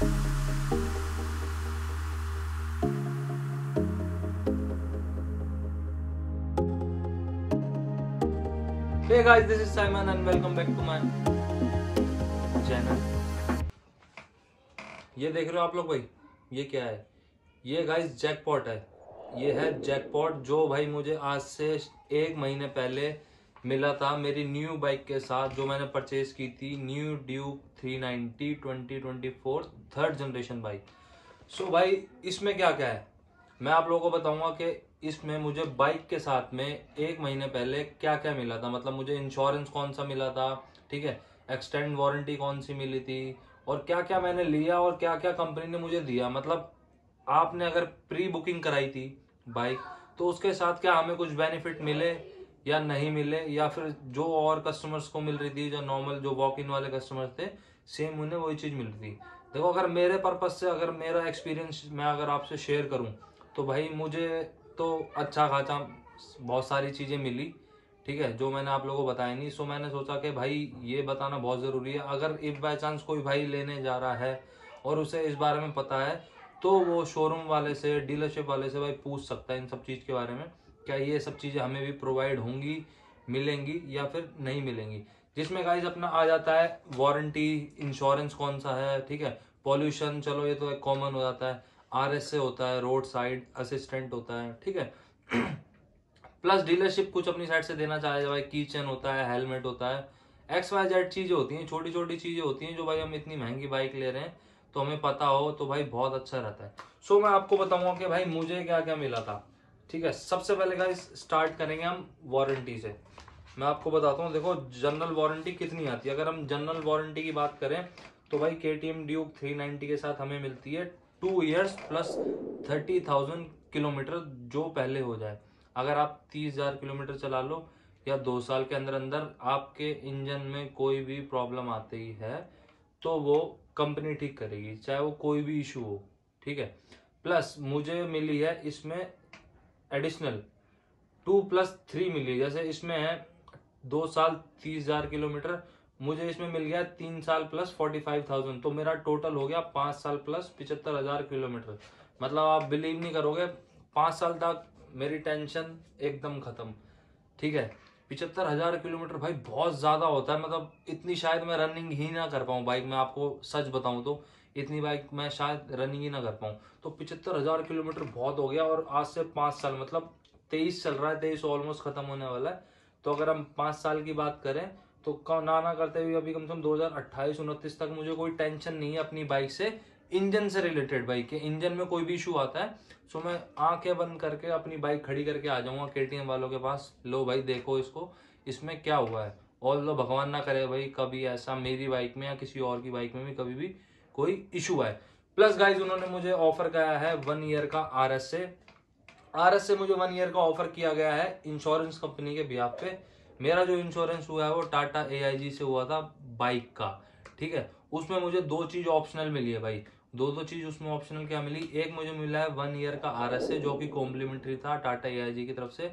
Hey guys, this is Simon and welcome back to my channel. ये देख रहे हो आप लोग भाई, ये क्या है? ये गाइस जैकपॉट है। ये है जैकपॉट जो भाई मुझे आज से 1 महीने पहले मिला था मेरी न्यू बाइक के साथ, जो मैंने परचेज की थी, new Duke 390 2024 third generation bike. So भाई इसमें क्या क्या है मैं आप लोगों को बताऊंगा कि इसमें मुझे बाइक के साथ में 1 महीने पहले क्या क्या मिला था। मतलब मुझे इंश्योरेंस कौन सा मिला था, ठीक है, एक्सटेंड वारंटी कौन सी मिली थी, और क्या क्या मैंने लिया और क्या क्या कंपनी ने मुझे दिया। मतलब आपने अगर प्री बुकिंग कराई थी बाइक तो उसके साथ क्या हमें कुछ बेनिफिट मिले या नहीं मिले, या फिर जो और कस्टमर्स को मिल रही थी, जो नॉर्मल जो वॉक इन वाले कस्टमर्स थे, सेम उन्हें वही चीज मिल रही थी। देखो, अगर मेरे पर्पज से, अगर मेरा एक्सपीरियंस मैं अगर आपसे शेयर करूं तो भाई मुझे तो अच्छा खासा बहुत सारी चीजें मिली, ठीक है, जो मैंने आप लोगों को बताया नहीं। सो मैंने सोचा कि भाई ये बताना बहुत जरूरी है। अगर इफ बाय चांस कोई भाई लेने जा रहा है और उसे इस बारे में पता है तो वो शोरूम वाले से, डीलरशिप वाले से भाई पूछ सकता है इन सब चीज के बारे में, क्या ये सब चीजें हमें भी प्रोवाइड होंगी, मिलेंगी या फिर नहीं मिलेंगी। जिसमें गाइस अपना आ जाता है वारंटी, इंश्योरेंस कौन सा है, ठीक है, पॉल्यूशन, चलो ये तो एक कॉमन हो जाता है, RSA होता है, रोड साइड असिस्टेंट होता है, ठीक है। प्लस डीलरशिप कुछ अपनी साइड से देना चाहे भाई, की चेन होता है, हेलमेट होता है, XYZ चीजें होती हैं, छोटी छोटी चीजें होती हैं जो भाई हम इतनी महंगी बाइक ले रहे हैं तो हमें पता हो तो भाई बहुत अच्छा रहता है। सो मैं आपको बताऊंगा कि भाई मुझे क्या क्या मिला था, ठीक है। सबसे पहले गाइस स्टार्ट करेंगे हम वारंटी से। मैं आपको बताता हूँ, देखो जनरल वारंटी कितनी आती है। अगर हम जनरल वारंटी की बात करें तो भाई KTM ड्यूक 390 के साथ हमें मिलती है 2 years प्लस 30,000 किलोमीटर जो पहले हो जाए। अगर आप 30,000 किलोमीटर चला लो या 2 साल के अंदर अंदर आपके इंजन में कोई भी प्रॉब्लम आती है तो वो कंपनी ठीक करेगी, चाहे वो कोई भी इशू हो, ठीक है। प्लस मुझे मिली है इसमें एडिशनल 2+3 मिली है। जैसे इसमें है 2 साल 30,000 किलोमीटर, मुझे इसमें मिल गया 3 साल प्लस 45,000, तो मेरा टोटल हो गया 5 साल प्लस 75,000 किलोमीटर। मतलब आप बिलीव नहीं करोगे, 5 साल तक मेरी टेंशन एकदम खत्म, ठीक है। 75,000 किलोमीटर भाई बहुत ज्यादा होता है। मतलब इतनी शायद मैं रनिंग ही ना कर पाऊँ बाइक में, आपको सच बताऊं तो इतनी बाइक मैं शायद रनिंग ही ना कर पाऊँ। तो 75,000 किलोमीटर बहुत हो गया। और आज से 5 साल, मतलब 23 चल रहा है, 23 ऑलमोस्ट खत्म होने वाला है। तो अगर हम 5 साल की बात करें तो ना करते हुए अभी कम से कम 2028-29 तक मुझे कोई टेंशन नहीं है अपनी बाइक से, इंजन से रिलेटेड। बाइक के इंजन में कोई भी इशू आता है सो मैं आंखें बंद करके अपनी बाइक खड़ी करके आ जाऊंगा KTM वालों के पास, लो भाई देखो इसको, इसमें क्या हुआ है। और लो भगवान ना करे भाई कभी ऐसा मेरी बाइक में या किसी और की बाइक में भी कभी भी कोई इशू आए। प्लस गाइज उन्होंने मुझे ऑफर किया है 1 year का RS से मुझे 1 year का ऑफर किया गया है इंश्योरेंस कंपनी के बिहाफ पे। मेरा जो इंश्योरेंस हुआ है वो टाटा AIG से हुआ था बाइक का, ठीक है। उसमें मुझे 2 चीज ऑप्शनल मिली है भाई, दो चीज उसमें ऑप्शनल क्या मिली, एक मुझे मिला है 1 year का RSA जो कि कॉम्प्लीमेंट्री था टाटा AIG की तरफ से।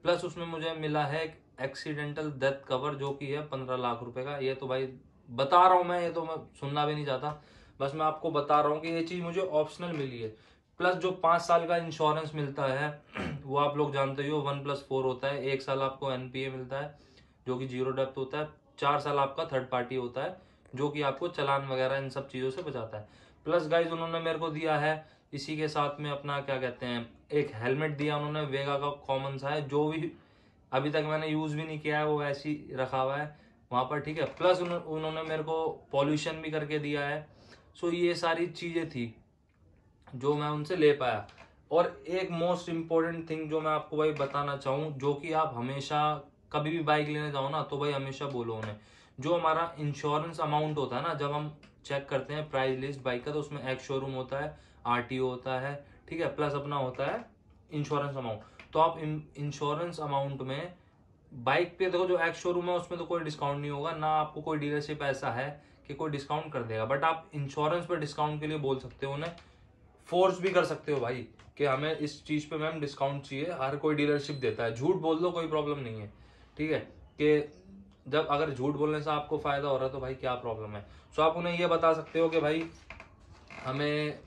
प्लस उसमें मुझे मिला है एक्सीडेंटल डेथ कवर जो कि है 15 लाख रुपए का। ये तो भाई बता रहा हूं मैं, ये तो मैं सुनना भी नहीं चाहता, बस मैं आपको बता रहा हूँ कि ये चीज मुझे ऑप्शनल मिली है। प्लस जो 5 साल का इंश्योरेंस मिलता है वो आप लोग जानते ही हो 1+4 होता है। 1 साल आपको NPA मिलता है जो कि जीरो डेप्थ होता है, 4 साल आपका थर्ड पार्टी होता है जो कि आपको चालान वगैरह इन सब चीजों से बचाता है। प्लस गाइज उन्होंने मेरे को दिया है इसी के साथ में अपना क्या कहते हैं, एक हेलमेट दिया उन्होंने, वेगा का कॉमन सा है, जो भी अभी तक मैंने यूज भी नहीं किया है, वो ऐसे ही रखा हुआ है वहां पर, ठीक है। प्लस उन्होंने मेरे को पॉल्यूशन भी करके दिया है। सो ये सारी चीजें थी जो मैं उनसे ले पाया। और एक मोस्ट इम्पोर्टेंट थिंग जो मैं आपको भाई बताना चाहूँ, जो कि आप हमेशा कभी भी बाइक लेने जाओ ना तो भाई हमेशा बोलो उन्हें, जो हमारा इंश्योरेंस अमाउंट होता है ना, जब हम चेक करते हैं प्राइस लिस्ट बाइक का तो उसमें एक्स शोरूम होता है, RTO होता है, ठीक है, प्लस अपना होता है इंश्योरेंस अमाउंट। तो आप इंश्योरेंस अमाउंट में बाइक पे देखो, जो एक्स शोरूम है उसमें तो कोई डिस्काउंट नहीं होगा ना, आपको कोई डीलरशिप ऐसा है कि कोई डिस्काउंट कर देगा, बट आप इंश्योरेंस पे डिस्काउंट के लिए बोल सकते हो उन्हें, फोर्स भी कर सकते हो भाई कि हमें इस चीज पे मैम डिस्काउंट चाहिए। हर कोई डीलरशिप देता है, झूठ बोल दो कोई प्रॉब्लम नहीं है, ठीक है। कि जब अगर झूठ बोलने से आपको फायदा हो रहा है तो भाई क्या प्रॉब्लम है। सो आप उन्हें ये बता सकते हो कि भाई हमें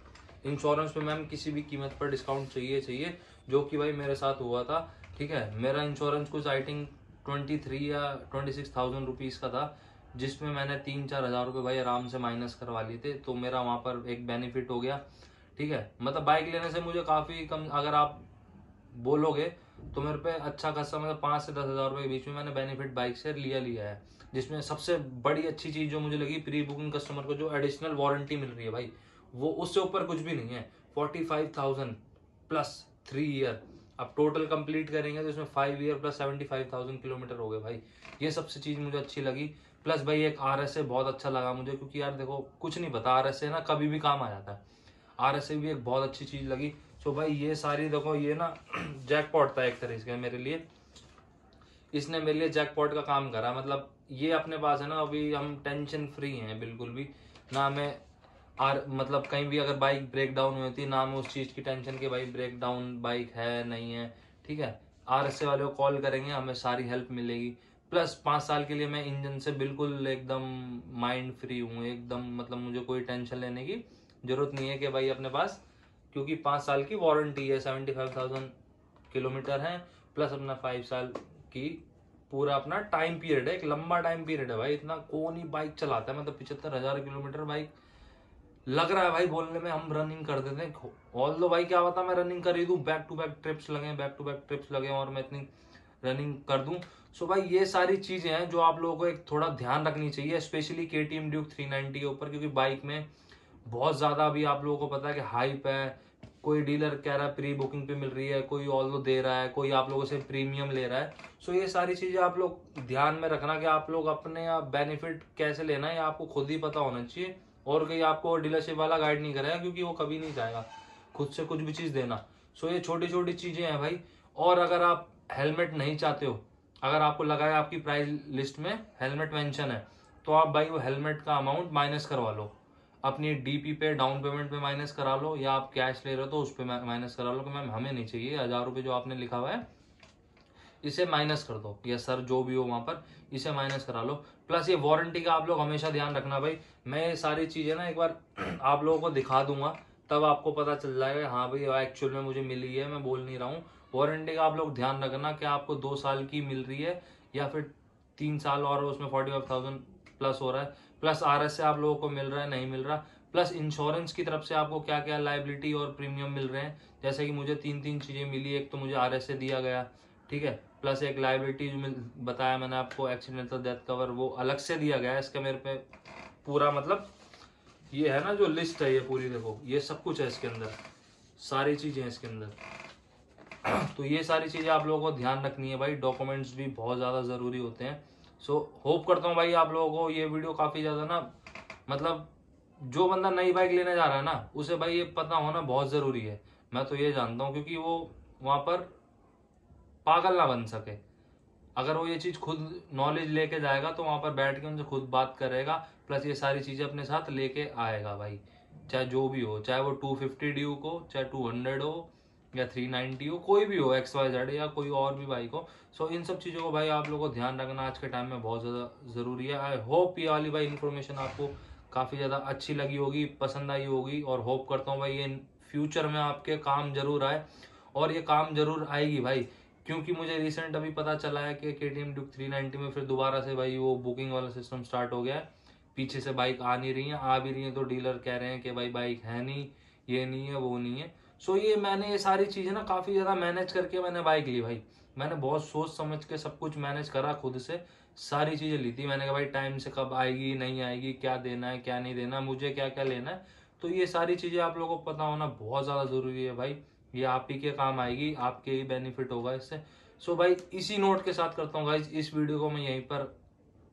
इंश्योरेंस पे मैम किसी भी कीमत पर डिस्काउंट चाहिए, जो कि भाई मेरे साथ हुआ था। ठीक है, मेरा इंश्योरेंस कुछ आई थिंक 23 या 26,000 रुपीज़ का था, जिसमें मैंने 3-4 हज़ार रुपये भाई आराम से माइनस करवा लिए थे, तो मेरा वहाँ पर एक बेनिफिट हो गया। ठीक है, मतलब बाइक लेने से मुझे काफ़ी कम, अगर आप बोलोगे तो मेरे पे अच्छा खासा, मतलब 5 से 10 हज़ार रुपये के बीच में मैंने बेनिफिट बाइक से लिया है। जिसमें सबसे बड़ी अच्छी चीज़ जो मुझे लगी, प्री बुकिंग कस्टमर को जो एडिशनल वारंटी मिल रही है भाई, वो उससे ऊपर कुछ भी नहीं है। 45,000 प्लस 3 ईयर, अब टोटल कंप्लीट करेंगे तो इसमें 5 ईयर प्लस 75,000 किलोमीटर हो गए भाई। ये सबसे चीज़ मुझे अच्छी लगी। प्लस भाई एक RSA बहुत अच्छा लगा मुझे, क्योंकि यार देखो कुछ नहीं पता, RSA ना कभी भी काम आ जाता है। RSA भी एक बहुत अच्छी चीज़ लगी। सो भाई ये सारी देखो, ये ना जैकपॉट था एक तरह से मेरे लिए, इसने मेरे लिए जैकपॉट का काम करा। मतलब ये अपने पास है ना, अभी हम टेंशन फ्री हैं बिल्कुल भी ना। हमें मतलब कहीं भी अगर बाइक ब्रेक डाउन हुई थी ना, हमें उस चीज़ की टेंशन कि भाई ब्रेक डाउन बाइक है नहीं है। ठीक है, RSA वाले को कॉल करेंगे, हमें सारी हेल्प मिलेगी। प्लस 5 साल के लिए मैं इंजन से बिल्कुल एकदम माइंड फ्री हूँ एकदम, मतलब मुझे कोई टेंशन लेने की जरूरत नहीं है कि भाई अपने पास, क्योंकि 5 साल की वारंटी है, 75,000 किलोमीटर है, प्लस अपना 5 साल की पूरा अपना टाइम पीरियड है, एक लंबा टाइम पीरियड है भाई। इतना कौन ही बाइक चलाता है, मतलब 75,000 किलोमीटर बाइक लग रहा है भाई बोलने में हम रनिंग कर देते हैं। ऑल दो भाई क्या पता मैं रनिंग कर ही दूं, बैक टू बैक ट्रिप्स लगे और मैं इतनी रनिंग कर दूं। सो भाई ये सारी चीजें हैं जो आप लोगों को एक थोड़ा ध्यान रखनी चाहिए, स्पेशली KTM ड्यूक 390 के ऊपर, क्योंकि बाइक में बहुत ज्यादा अभी आप लोगों को पता है कि हाइप है। कोई डीलर कह रहा है प्री बुकिंग पे मिल रही है, कोई ऑल्दो दे रहा है, कोई आप लोगों से प्रीमियम ले रहा है। सो ये सारी चीजें आप लोग ध्यान में रखना कि आप लोग अपने बेनिफिट कैसे लेना है, आपको खुद ही पता होना चाहिए। और कहीं आपको डीलरशिप वाला गाइड नहीं करेगा, क्योंकि वो कभी नहीं चाहेगा खुद से कुछ भी चीज देना। सो ये छोटी छोटी चीजें हैं भाई। और अगर आप हेलमेट नहीं चाहते हो, अगर आपको लगा है आपकी प्राइस लिस्ट में हेलमेट मेंशन है, तो आप भाई वो हेलमेट का अमाउंट माइनस करवा लो, अपनी DP पे डाउन पेमेंट पे माइनस करा लो, या आप कैश ले रहे हो तो उस पर माइनस करा लो कि मैम हमें नहीं चाहिए, 1,000 रुपये जो आपने लिखा हुआ है इसे माइनस कर दो, या सर जो भी हो वहां पर इसे माइनस करा लो। प्लस ये वारंटी का आप लोग हमेशा ध्यान रखना भाई। मैं ये सारी चीजें ना एक बार आप लोगों को दिखा दूंगा, तब आपको पता चल जाएगा हाँ भाई एक्चुअल में मुझे मिली है, मैं बोल नहीं रहा हूँ। वारंटी का आप लोग ध्यान रखना कि आपको 2 साल की मिल रही है या फिर 3 साल, और उसमें 45,000 प्लस हो रहा है। प्लस RSA आप लोगों को मिल रहा है नहीं मिल रहा। प्लस इंश्योरेंस की तरफ से आपको क्या क्या लाइबिलिटी और प्रीमियम मिल रहे हैं, जैसे कि मुझे 3 चीजें मिली। एक तो मुझे RSA दिया गया, ठीक है, प्लस एक लाइबिलिटी जो बताया मैंने आपको एक्सीडेंटल डेथ कवर, वो अलग से दिया गया है। इसका मेरे पे पूरा मतलब ये है ना जो लिस्ट है ये पूरी, देखो ये सब कुछ है इसके अंदर, सारी चीजें हैं इसके अंदर। तो ये सारी चीजें आप लोगों को ध्यान रखनी है भाई। डॉक्यूमेंट्स भी बहुत ज्यादा जरूरी होते हैं। सो होप करता हूँ भाई आप लोगों को ये वीडियो काफी ज्यादा ना, मतलब जो बंदा नई बाइक लेने जा रहा है ना, उसे भाई ये पता होना बहुत जरूरी है। मैं तो ये जानता हूँ, क्योंकि वो वहां पर पागल ना बन सके। अगर वो ये चीज खुद नॉलेज लेके जाएगा तो वहां पर बैठ के उनसे खुद बात करेगा, प्लस ये सारी चीजें अपने साथ लेके आएगा भाई। चाहे जो भी हो, चाहे वो 250 ड्यूक हो, चाहे 200 हो, या 390 हो, कोई भी हो, XYZ या कोई और भी बाइक हो। सो इन सब चीजों को भाई आप लोगों को ध्यान रखना आज के टाइम में बहुत ज्यादा जरूरी है। आई होप ये वाली भाई इन्फॉर्मेशन आपको काफी ज्यादा अच्छी लगी होगी, पसंद आई होगी, और होप करता हूँ भाई ये फ्यूचर में आपके काम जरूर आए। और ये काम जरूर आएगी भाई, क्योंकि मुझे रिसेंट अभी पता चला है कि KTM ड्यूक 390 में फिर दोबारा से भाई वो बुकिंग वाला सिस्टम स्टार्ट हो गया है। पीछे से बाइक आ नहीं रही है, आ भी रही है तो डीलर कह रहे हैं कि भाई बाइक है नहीं, ये नहीं है, वो नहीं है। सो ये मैंने ये सारी चीजें ना काफी ज्यादा मैनेज करके मैंने बाइक ली भाई। मैंने बहुत सोच समझ के सब कुछ मैनेज करा, खुद से सारी चीजें ली थी। मैंने कहा भाई टाइम से कब आएगी नहीं आएगी, क्या देना है क्या नहीं देना, मुझे क्या क्या लेना है। तो ये सारी चीजें आप लोगों को पता होना बहुत ज्यादा जरूरी है भाई। ये आप ही के काम आएगी, आपके ही बेनिफिट होगा इससे। सो भाई इसी नोट के साथ करता हूँ गाइज इस वीडियो को मैं यहीं पर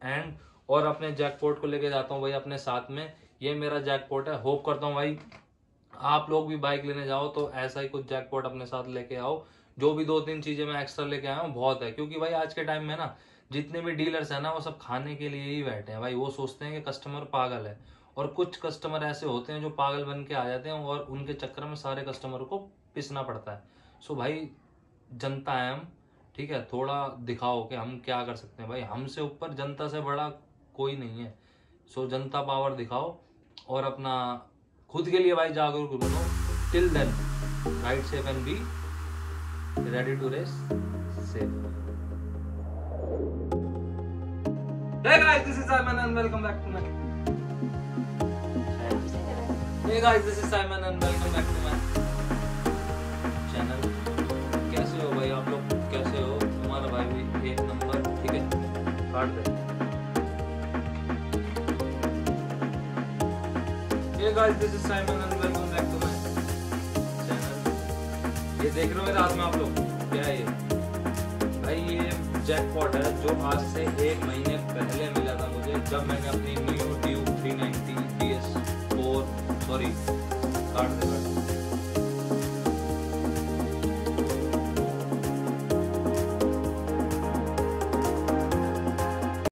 एंड, और अपने जैकपॉट को लेके जाता हूँ भाई अपने साथ में। ये मेरा जैकपॉट है। होप करता हूँ भाई आप लोग भी बाइक लेने जाओ तो ऐसा ही कुछ जैकपॉट अपने साथ लेके आओ। जो भी 2-3 चीजें मैं एक्स्ट्रा लेके आया हूँ बहुत है, क्योंकि भाई आज के टाइम में ना जितने भी डीलर्स है ना वो सब खाने के लिए ही बैठे हैं भाई। वो सोचते हैं कि कस्टमर पागल है, और कुछ कस्टमर ऐसे होते हैं जो पागल बन के आ जाते हैं, और उनके चक्कर में सारे कस्टमर को पिसना पड़ता है। सो भाई जनता है हम, ठीक है, थोड़ा दिखाओ कि हम क्या कर सकते हैं भाई। हमसे ऊपर जनता से बड़ा कोई नहीं है। सो जनता पावर दिखाओ और अपना खुद के लिए भाई जागरूक बनो। Till then ride safe and be ready to race safe. Hey guys, this is Simon and welcome back to my Hey guys, this is Simon and welcome back to my channel। कैसे हो भाई आप लोग, कैसे हो? तुम्हारा भाई भी एक नंबर, ठीक है? काट दे। Hey guys, this is Simon and welcome back to my channel। ये देख रहे हो मेरे हाथ में आप लोग, क्या है ये? भाई ये जैकपॉट है जो आज से 1 महीने पहले मिला था मुझे, जब मैंने अपनी न्यू ट्यूब 390 DS4 सॉरी काट दे